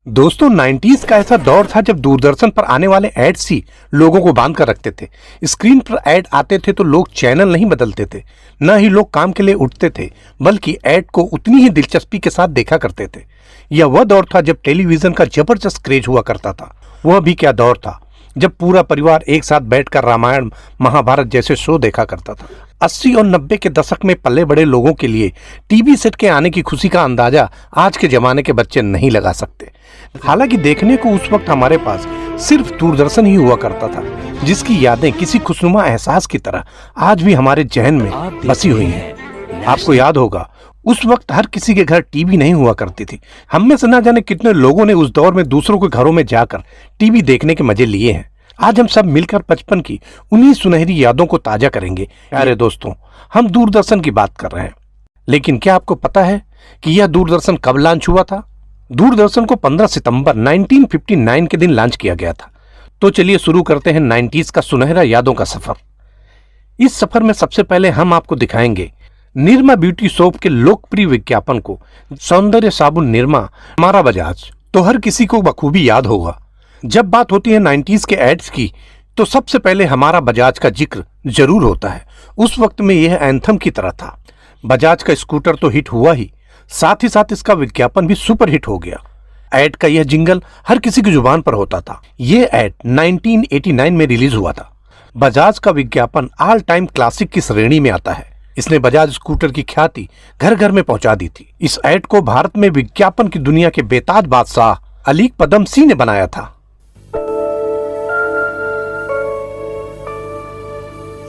दोस्तों 90s का ऐसा दौर था जब दूरदर्शन पर आने वाले एड्स ही लोगों को बांध कर रखते थे। स्क्रीन पर ऐड आते थे तो लोग चैनल नहीं बदलते थे, न ही लोग काम के लिए उठते थे, बल्कि ऐड को उतनी ही दिलचस्पी के साथ देखा करते थे। यह वह दौर था जब टेलीविजन का जबरदस्त क्रेज हुआ करता था। वह भी क्या दौर था जब पूरा परिवार एक साथ बैठकर रामायण महाभारत जैसे शो देखा करता था। 80 और 90 के दशक में पले बड़े लोगों के लिए टीवी सेट के आने की खुशी का अंदाजा आज के जमाने के बच्चे नहीं लगा सकते। हालांकि देखने को उस वक्त हमारे पास सिर्फ दूरदर्शन ही हुआ करता था, जिसकी यादें किसी खुशनुमा एहसास की तरह आज भी हमारे जहन में बसी हुई हैं। आपको याद होगा उस वक्त हर किसी के घर टीवी नहीं हुआ करती थी। हम में से ना जाने कितने लोगों ने उस दौर में दूसरों के घरों में जाकर टीवी देखने के मजे लिए हैं। आज हम सब मिलकर बचपन की उन्हीं सुनहरी यादों को ताजा करेंगे। प्यारे दोस्तों, हम दूरदर्शन की बात कर रहे हैं, लेकिन क्या आपको पता है कि यह दूरदर्शन कब लॉन्च हुआ था? दूरदर्शन को 15 सितंबर 1959 के दिन लॉन्च किया गया था। तो चलिए शुरू करते हैं 90s का सुनहरा यादों का सफर। इस सफर में सबसे पहले हम आपको दिखाएंगे निरमा ब्यूटी सोप के लोकप्रिय विज्ञापन को। सौंदर्य साबुन निरमा, हमारा बजाज तो हर किसी को बखूबी याद होगा। जब बात होती है 90s के एड्स की तो सबसे पहले हमारा बजाज का जिक्र जरूर होता है। उस वक्त में यह एंथम की तरह था। बजाज का स्कूटर तो हिट हुआ ही, साथ ही साथ इसका विज्ञापन भी सुपर हिट हो गया। ऐड का यह जिंगल हर किसी की जुबान पर होता था। यह ऐड 1989 में रिलीज हुआ था। बजाज का विज्ञापन ऑल टाइम क्लासिक की श्रेणी में आता है। इसने बजाज स्कूटर की ख्याति घर घर में पहुंचा दी थी। इस ऐड को भारत में विज्ञापन की दुनिया के बेताज बादशाह अलीक पदम सिंह ने बनाया था।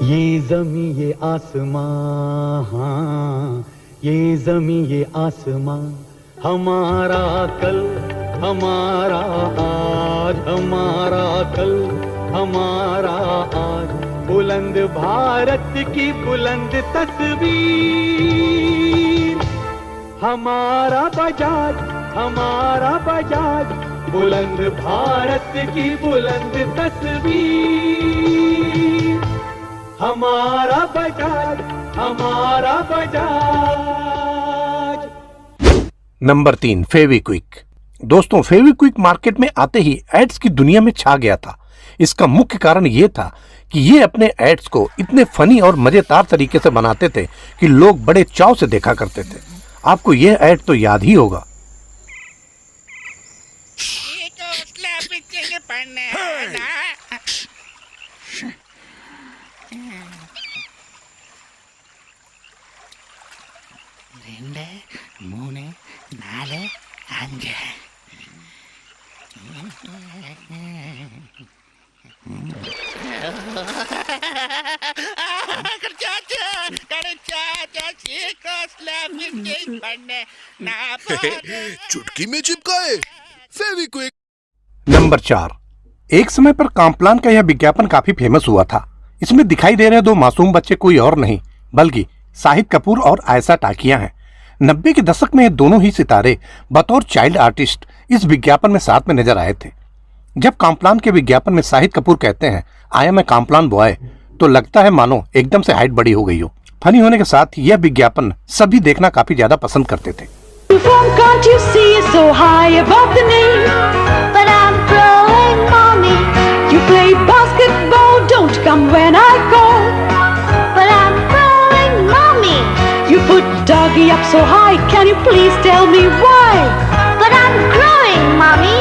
ये जमी ये आसमां, हाँ, ये जमी ये आसमां, हमारा कल हमारा आज, हमारा कल हमारा आज, बुलंद भारत की बुलंद तस्वीर, हमारा बजाज, बुलंद भारत की बुलंद तस्वीर, हमारा बजाज। नंबर 3, फेविक्विक। दोस्तों, फेविक्विक मार्केट में आते ही एड्स की दुनिया में छा गया था। इसका मुख्य कारण यह था कि ये अपने एड्स को इतने फनी और मजेदार तरीके से बनाते थे कि लोग बड़े चाव से देखा करते थे। आपको यह एड तो याद ही होगा। चुटकी में चिपकाए फेविक्विक। नंबर 4, एक समय पर कॉम्प्लान का यह विज्ञापन काफी फेमस हुआ था। इसमें दिखाई दे रहे दो मासूम बच्चे कोई और नहीं बल्कि शाहिद कपूर और आयशा टाकिया हैं। 90 के दशक में ये दोनों ही सितारे बतौर चाइल्ड आर्टिस्ट इस विज्ञापन में साथ में नजर आए थे। जब कॉम्प्लान के विज्ञापन में शाहिद कपूर कहते हैं I am a Complan boy, तो लगता है मानो एकदम से हाइट बड़ी हो गई हो। फनी होने के साथ यह विज्ञापन सभी देखना काफी ज्यादा पसंद करते थे। Can't you see you're so high above the knee? But I'm growing, mommy. You play basketball, don't come when I call. But I'm growing, mommy. You put doggy up so high, can you please tell me why? But I'm growing, mommy.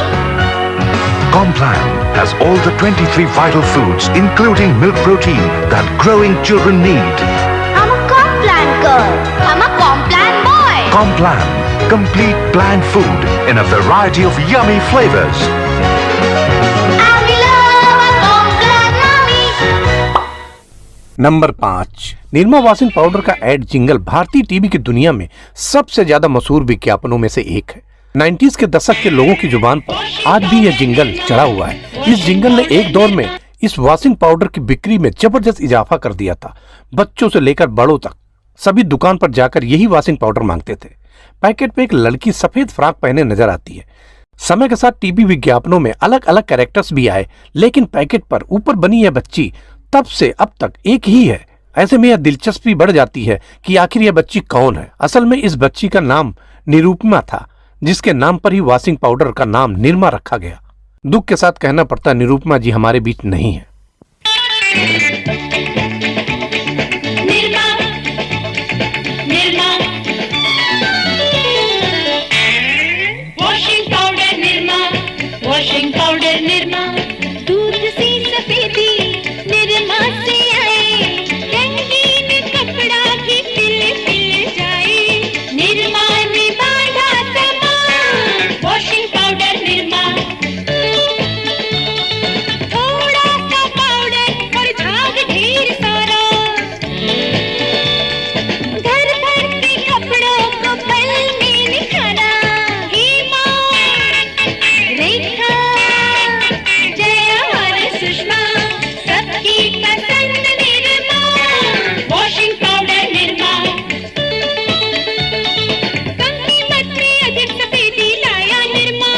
Complan has all the 23 vital foods, including milk protein, that growing children need. I'm a Complan girl. I'm a Complan boy. Complan, complete plant food in a variety of yummy flavors. I love a Complan, mommy. Number 5, Nirma washing powder का add jingle भारतीय TV की दुनिया में सबसे ज्यादा मशहूर विज्ञापनों में से एक है। 90s के दशक के लोगों की जुबान पर आज भी यह जिंगल चढ़ा हुआ है। इस जिंगल ने एक दौर में इस वॉशिंग पाउडर की बिक्री में जबरदस्त इजाफा कर दिया था। बच्चों से लेकर बड़ों तक सभी दुकान पर जाकर यही वॉशिंग पाउडर मांगते थे। पैकेट में एक लड़की सफेद फ्रॉक पहने नजर आती है। समय के साथ टीवी विज्ञापनों में अलग अलग कैरेक्टर्स भी आए, लेकिन पैकेट पर ऊपर बनी यह बच्ची तब से अब तक एक ही है। ऐसे में यह दिलचस्पी बढ़ जाती है कि आखिर यह बच्ची कौन है। असल में इस बच्ची का नाम निरूपमा था, जिसके नाम पर ही वॉशिंग पाउडर का नाम निरमा रखा गया। दुख के साथ कहना पड़ता, निरुपमा जी हमारे बीच नहीं है। निर्मा निर्मा वॉशिंग पाउडर निर्मा दूध सी सफेदी निर्मा से आए, रंगीन कपड़ा भी खिल खिल जाए, निर्मा ने बांधा सामान, वॉशिंग पाउडर निर्मा। थोड़ा सा पाउडर और झाग ढेर सारा, घर भर के कपड़ों को पल में निखारा। हेमा रेखा जया और सुषमा सबकी पसंद निर्मा, वॉशिंग पाउडर निर्मा। कम कीमत में अधिक सफेदी लाया निर्मा,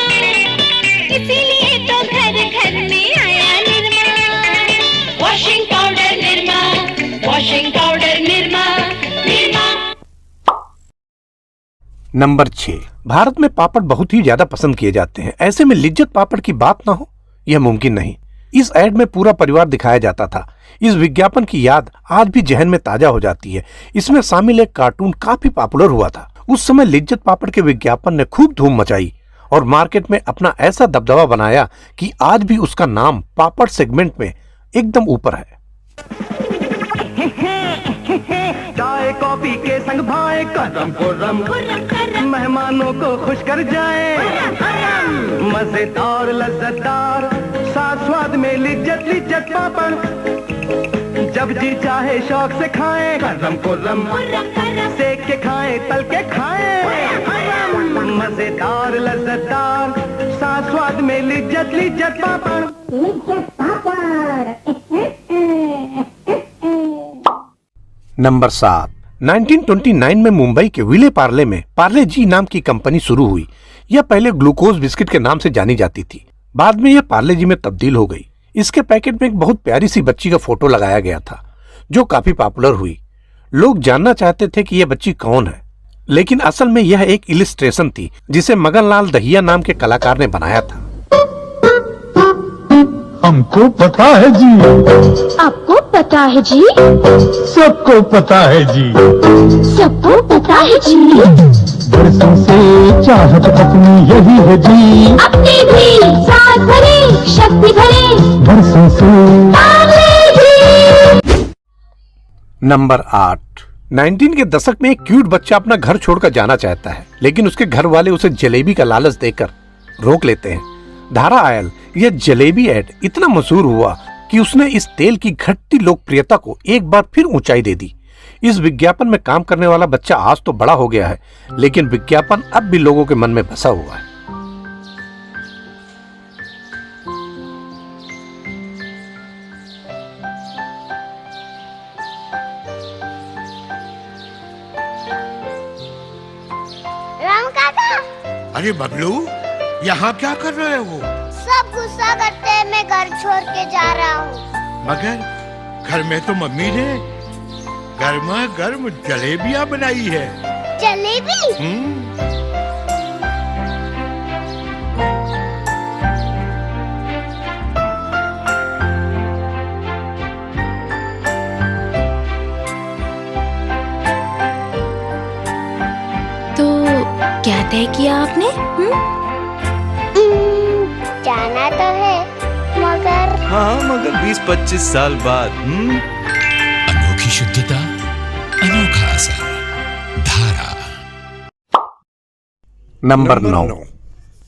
इसीलिए तो घर घर में आया Nirma, washing powder Nirma, washing powder Nirma Nirma. Number 6। Bharat में पापड़ बहुत ही ज्यादा पसंद किए जाते हैं। ऐसे में लिज्जत पापड़ की बात ना हो, यह मुमकिन नहीं। इस एड में पूरा परिवार दिखाया जाता था। इस विज्ञापन की याद आज भी जहन में ताजा हो जाती है। इसमें शामिल एक कार्टून काफी पॉपुलर हुआ था। उस समय लिज्जत पापड़ के विज्ञापन ने खूब धूम मचाई और मार्केट में अपना ऐसा दबदबा बनाया कि आज भी उसका नाम पापड़ सेगमेंट में एकदम ऊपर है। चाय कॉफी के संग भाए करम खुर्रम, मेहमानों को खुश कर जाए, मजेदार लज्जतदार साथ स्वाद में लिज्जत लिज्जत पापड़, जब जी चाहे शौक से खाएं करम खुर्रम, सेक के खाएं तल के खाएं, मजेदार लज्जतदार साथ स्वाद में लिज्जत लिज्जत पापड़। नंबर 7। 1929 में मुंबई के विले पार्ले में पार्ले जी नाम की कंपनी शुरू हुई। यह पहले ग्लूकोज बिस्किट के नाम से जानी जाती थी, बाद में यह पार्ले जी में तब्दील हो गई। इसके पैकेट में एक बहुत प्यारी सी बच्ची का फोटो लगाया गया था, जो काफी पॉपुलर हुई। लोग जानना चाहते थे कि यह बच्ची कौन है, लेकिन असल में यह एक इलिस्ट्रेशन थी जिसे मगन लाल दहिया नाम के कलाकार ने बनाया था। हमको पता है जी, आपको पता है जी, सबको पता है जी, सबको पता है जी, बरसों से चाहत अपनी यही है जी, अपनी भी साथ भरे शक्ति भरे बरसों से। पार्ले जी। नंबर 8। 19 के दशक में एक क्यूट बच्चा अपना घर छोड़कर जाना चाहता है, लेकिन उसके घर वाले उसे जलेबी का लालच देकर रोक लेते हैं। धारा आयल यह जलेबी ऐड इतना मशहूर हुआ कि उसने इस तेल की घटती लोकप्रियता को एक बार फिर ऊंचाई दे दी। इस विज्ञापन में काम करने वाला बच्चा आज तो बड़ा हो गया है, लेकिन विज्ञापन अब भी लोगों के मन में बसा हुआ है। राम काका, अरे बबलू, यहाँ क्या कर रहे हो? सब गुस्सा करते हैं, मैं घर छोड़ के जा रहा हूँ। मगर घर में तो मम्मी ने गर्मा गर्म जलेबियाँ बनाई है। जलेबी? तो क्या तय किया आपने? जाना तो है, मगर हाँ, मगर 20-25 साल बाद। अनोखी शुद्धता, अनोखा असर, धारा। नंबर 9।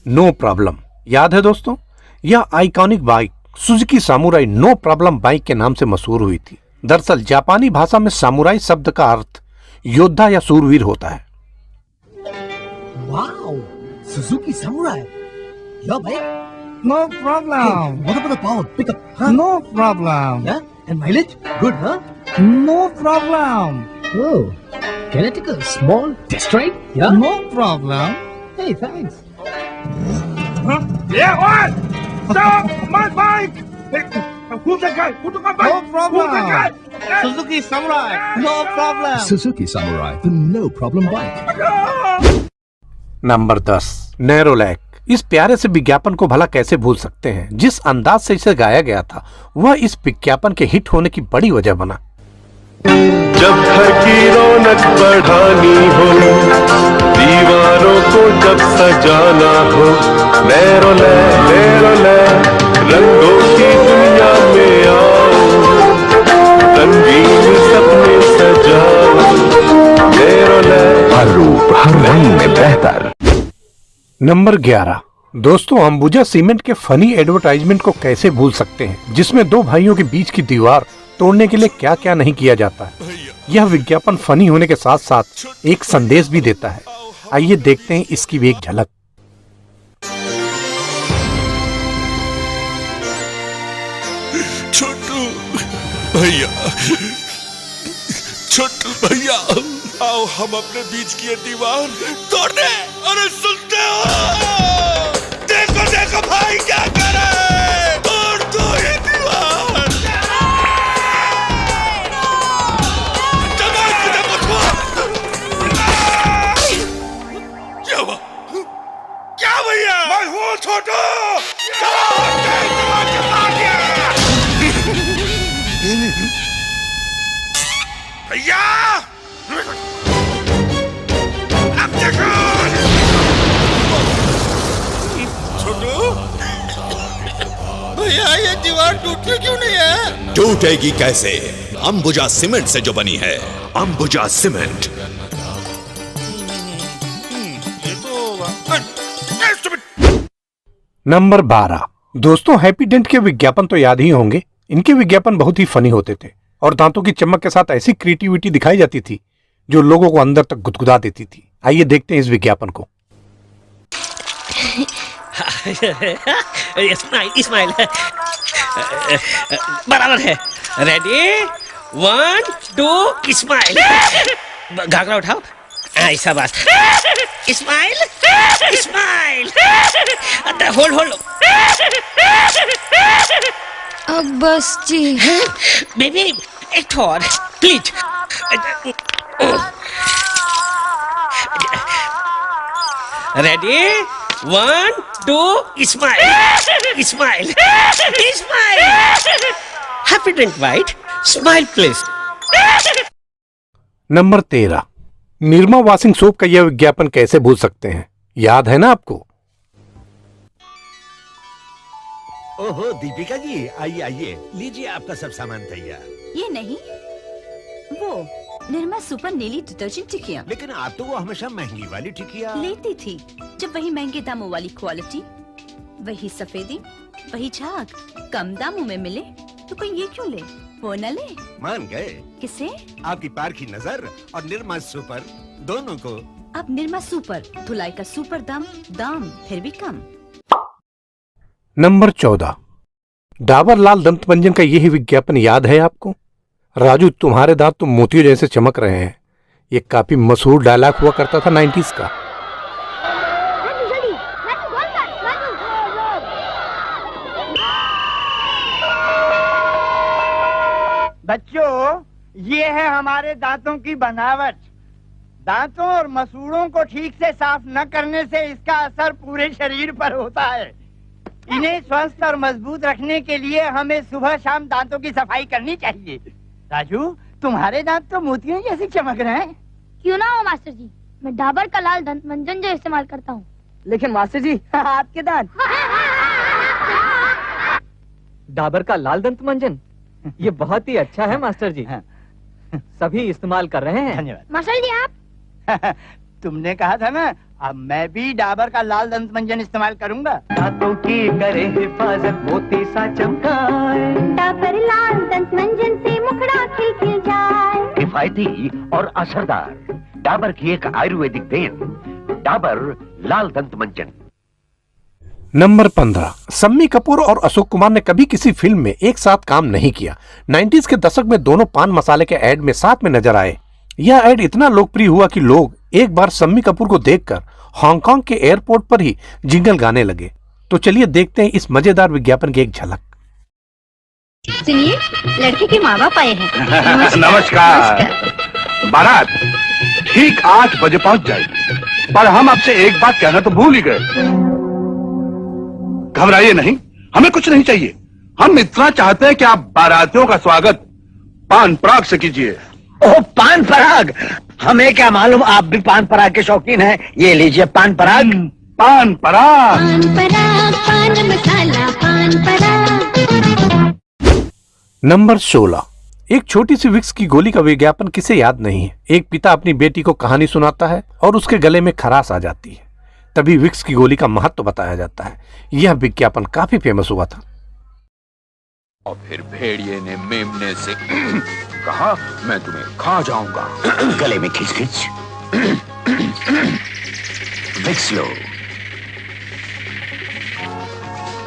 No problem. याद है दोस्तों, यह iconic bike Suzuki Samurai no problem bike के नाम से मशहूर हुई थी। दरअसल जापानी भाषा में सामुराई शब्द का अर्थ योद्धा या सूरवीर होता है। Wow, Suzuki Samurai. Your bike? No problem. What about the power? Pickup? Huh? No problem. Yeah? And mileage? Good, huh? No problem. Oh, can I take a small test ride? Yeah? No problem. Hey, thanks. Yeah, what? Stop my bike! Who's that guy? Who took my bike? No problem. Who's that guy? Suzuki Samurai. No problem. Suzuki Samurai, the no problem bike. Number 10। Nerolac, इस प्यारे से विज्ञापन को भला कैसे भूल सकते हैं। जिस अंदाज से इसे गाया गया था वह इस विज्ञापन के हिट होने की बड़ी वजह बना। जब घर की रौनक बढ़ानी हो, दीवारों को जब सजाना हो, नैरोलैक रंगों की दुनिया में आओ, रंगीन सपने सजाओ, नैरोलैक हर रूप हर रंग में बेहतर। नंबर 11, दोस्तों अंबुजा सीमेंट के फनी एडवर्टाइजमेंट को कैसे भूल सकते हैं, जिसमें दो भाइयों के बीच की दीवार तोड़ने के लिए क्या क्या नहीं किया जाता है। यह विज्ञापन फनी होने के साथ साथ एक संदेश भी देता है। आइए देखते हैं इसकी भी एक झलक। छोटू भैया, छोटू भैया, आओ हम अपने बीच की ये दीवार तोड़ दे। अरे सुनते हो? देखो देखो भाई क्या करे, तोड़ दो ये दीवार। क्या हुआ? क्या भैया? मैं हूँ छोटू। भैया अब देखो। छोटू भैया, ये दीवार टूटती क्यों नहीं है? टूटेगी कैसे? अंबुजा सीमेंट से जो बनी है। अंबुजा सीमेंट। ये तो नंबर 12, दोस्तों हैप्पी डेंट के विज्ञापन तो याद ही होंगे। इनके विज्ञापन बहुत ही फनी होते थे और दांतों की चमक के साथ ऐसी क्रिएटिविटी दिखाई जाती थी जो लोगों को अंदर तक गुदगुदा देती थी। आइए देखते हैं इस विज्ञापन को। स्माइल बराबर है। Ready 1 2 smile. घाघरा उठाओ, ऐसा बस। Smile smile. होल्ड। अब बस जी। बेबी एक और please. Ready 1 2 smile smile smile. Happydent white smile please. Number 13, Nirma washing soap का यह विज्ञापन कैसे भूल सकते हैं, याद है ना आपको? ओहो दीपिका जी, आइए आइए, लीजिए आपका सब सामान तैयार। ये नहीं, वो निर्मा सुपर नीली डिटर्जेंट टिकिया। लेकिन आप तो वो हमेशा महंगी वाली टिकिया लेती थी। जब वही महंगे दामों वाली क्वालिटी, वही सफेदी, वही झाग कम दामों में मिले तो कोई ये क्यों ले? वो न ले। मान गए? किसे? आपकी पारखी नजर और निर्मा सुपर दोनों को। अब निर्मा सुपर, धुलाई का सुपर दाम फिर भी कम। नंबर 14, डाबर लाल दंत मंजन का यही विज्ञापन याद है आपको? राजू तुम्हारे दांत तो मोतियों जैसे चमक रहे हैं। ये काफी मशहूर डायलॉग हुआ करता था 90s का। बच्चों, ये है हमारे दांतों की बनावट। दांतों और मसूड़ों को ठीक से साफ न करने से इसका असर पूरे शरीर पर होता है। इन्हें स्वस्थ और मजबूत रखने के लिए हमें सुबह शाम दांतों की सफाई करनी चाहिए। राजू, तुम्हारे दांत तो मोतियों जैसे चमक रहे हैं। क्यों ना हो मास्टर जी, मैं डाबर का लाल दंत मंजन जो इस्तेमाल करता हूँ। लेकिन मास्टर जी, आपके दांत। डाबर का लाल दंत मंजन, ये बहुत ही अच्छा है मास्टर जी। सभी इस्तेमाल कर रहे हैं। धन्यवाद मास्टर जी। आप तुमने कहा था ना, अब मैं भी डाबर का लाल दंत मंजन इस्तेमाल करूंगा। दांतों की करे हिफाजत, मोती सा चमकाए। डाबर लाल दंत मंजन से मुखड़ा खिल जाए। किफायती और असरदार डाबर की एक आयुर्वेदिक देन, डाबर लाल दंत मंजन। नंबर 15, शम्मी कपूर और अशोक कुमार ने कभी किसी फिल्म में एक साथ काम नहीं किया। 90s के दशक में दोनों पान मसाले के ऐड में साथ में नजर आए। यह ऐड इतना लोकप्रिय हुआ कि लोग एक बार शम्मी कपूर को देखकर हांगकांग के एयरपोर्ट पर ही जिंगल गाने लगे। तो चलिए देखते हैं इस मजेदार विज्ञापन की एक झलक। सुनिए, लड़के के माँ बाप आए हैं। नमस्कार। बारात ठीक 8 बजे पहुंच जाएगी। पर हम आपसे एक बात कहना तो भूल ही गए। घबराइए नहीं, हमें कुछ नहीं चाहिए। हम इतना चाहते हैं कि आप बारातियों का स्वागत पान पराग से कीजिए। ओह, पान पराग! हमें क्या मालूम आप भी पान पराग के शौकीन हैं। ये लीजिए पान पराग। पान पराग, पान पराग, पान मसाला, पान पराग। नंबर 16। एक छोटी सी विक्स की गोली का विज्ञापन किसे याद नहीं है। एक पिता अपनी बेटी को कहानी सुनाता है और उसके गले में खराश आ जाती है। तभी विक्स की गोली का महत्व बताया जाता है। यह विज्ञापन काफी फेमस हुआ था। और फिर भेड़िए ने मेमने से कहा, मैं तुम्हें खा जाऊंगा। गले में खिंच खिंच विक्स लो।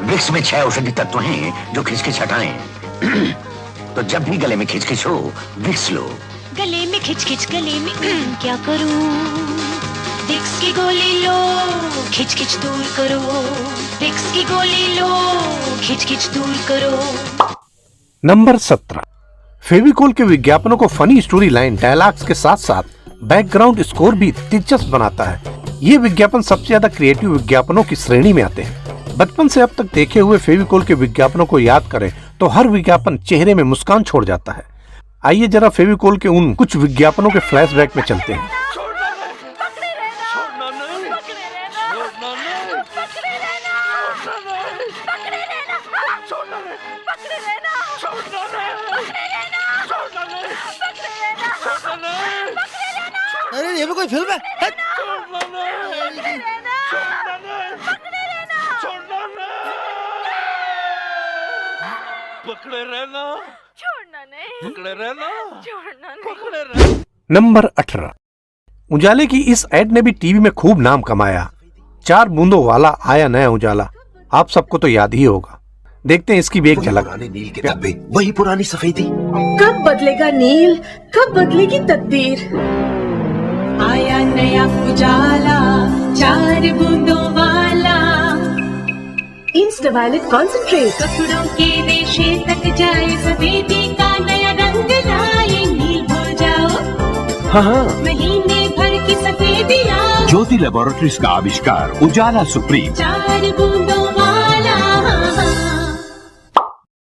विक्स में 6 औषधि तत्व हैं जो खिचखिच हटाएं। तो जब भी गले में खिचखिच हो, विक्स लो। गले में खिच गले में क्या करूं? विक्स की गोली लो, खिच दूर करो। विक्स की गोली लो, खिच दूर करो। नंबर 17। फेविकोल के विज्ञापनों को फनी स्टोरी लाइन डायलॉग्स के साथ साथ बैकग्राउंड स्कोर भी दिलचस्प बनाता है। ये विज्ञापन सबसे ज्यादा क्रिएटिव विज्ञापनों की श्रेणी में आते हैं। बचपन से अब तक देखे हुए फेविकोल के विज्ञापनों को याद करें तो हर विज्ञापन चेहरे में मुस्कान छोड़ जाता है। आइए जरा फेविकोल के उन कुछ विज्ञापनों के फ्लैशबैक में चलते हैं। अरे ये भी कोई फिल्म है? पकड़े रहना, छोड़ना नहीं, पकड़े रहना, छोड़ना नहीं, पकड़े रहना। नंबर 18। उजाले की इस एड ने भी टीवी में खूब नाम कमाया। 4 बूंदों वाला आया नया उजाला, आप सबको तो याद ही होगा। देखते हैं इसकी भी एक झलक। नील किताबें, वही पुरानी सफेदी। कब बदलेगा नील, कब बदलेगी तकदीर? आया नया उजाला, 4 बूंदों वाला। इंस्टावायलेट कॉन्सेंट्रेट, कपड़ों के रेशे तक जाए, सफेदी का नया रंग लाए। नील हो जाओ, हाँ, महीने भर की सफेदियाँ। ज्योति लैबोरेटरीज का आविष्कार उजाला सुप्रीम। 4 बूंदों वाला,